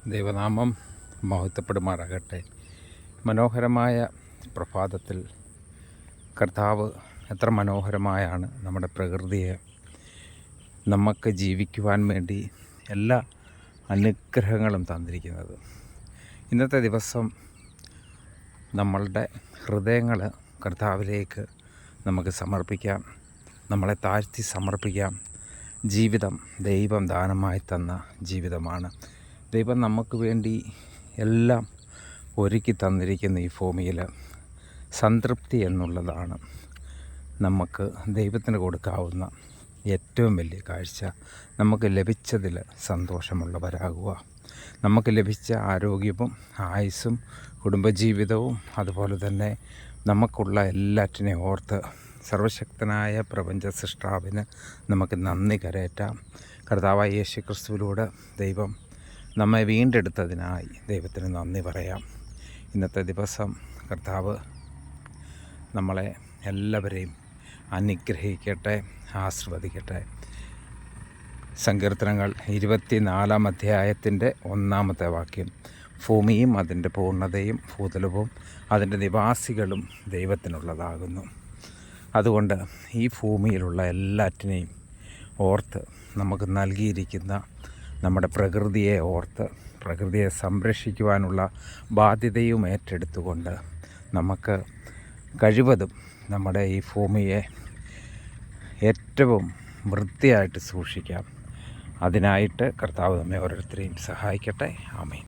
ദൈവനാമം മഹത്വപ്പെടുമാറാകട്ടെ. മനോഹരമായ പ്രഭാതത്തിൽ കർത്താവ് എത്ര മനോഹരമായാണ് നമ്മുടെ പ്രകൃതിയെ നമുക്ക് ജീവിക്കുവാൻ വേണ്ടി എല്ലാ അനുഗ്രഹങ്ങളും തന്നിരിക്കുന്നത്. ഇന്നത്തെ ദിവസം നമ്മളുടെ ഹൃദയങ്ങൾ കർത്താവിലേക്ക് നമുക്ക് സമർപ്പിക്കാം, നമ്മളെ താഴ്ത്തി സമർപ്പിക്കാം. ജീവിതം ദൈവം ദാനമായി തന്ന ജീവിതമാണ്. ദൈവം നമുക്ക് വേണ്ടി എല്ലാം ഒരുക്കി തന്നിരിക്കുന്ന ഈ ഭൂമിയിൽ സംതൃപ്തി എന്നുള്ളതാണ് നമുക്ക് ദൈവത്തിന് കൊടുക്കാവുന്ന ഏറ്റവും വലിയ കാഴ്ച. നമുക്ക് ലഭിച്ചതിൽ സന്തോഷമുള്ളവരാകുക. നമുക്ക് ലഭിച്ച ആരോഗ്യവും ആയുസ്സും കുടുംബജീവിതവും അതുപോലെ തന്നെ നമുക്കുള്ള എല്ലാറ്റിനെയും ഓർത്ത് സർവശക്തനായ പ്രപഞ്ച സൃഷ്ടാവിന് നമുക്ക് നന്ദി കരയറ്റാം. കർത്താവായ യേശു ക്രിസ്തുവിലൂടെ ദൈവം നമ്മെ വീണ്ടെടുത്തതിനായി ദൈവത്തിന് നന്ദി പറയാം. ഇന്നത്തെ ദിവസം കർത്താവ് നമ്മളെ എല്ലാവരെയും അനുഗ്രഹിക്കട്ടെ, ആശീർവദിക്കട്ടെ. സങ്കീർത്തനങ്ങൾ 24-ാം അധ്യായത്തിൻ്റെ 1-ാമത്തെ വാക്യം: ഭൂമിയും അതിൻ്റെ പൂർണ്ണതയും ഭൂതലവും അതിൻ്റെ നിവാസികളും ദൈവത്തിനുള്ളതാകുന്നു. അതുകൊണ്ട് ഈ ഭൂമിയിലുള്ള എല്ലാറ്റിനെയും ഓർത്ത് നമുക്ക് നൽകിയിരിക്കുന്ന നമ്മുടെ പ്രകൃതിയെ ഓർത്ത് പ്രകൃതിയെ സംരക്ഷിക്കുവാനുള്ള ബാധ്യതയും ഏറ്റെടുത്തുകൊണ്ട് നമുക്ക് കഴിവതും നമ്മുടെ ഈ ഭൂമിയെ ഏറ്റവും വൃത്തിയായിട്ട് സൂക്ഷിക്കാം. അതിനായിട്ട് കർത്താവ് നമ്മെ ഓരോരുത്തരെയും സഹായിക്കട്ടെ. ആമേൻ.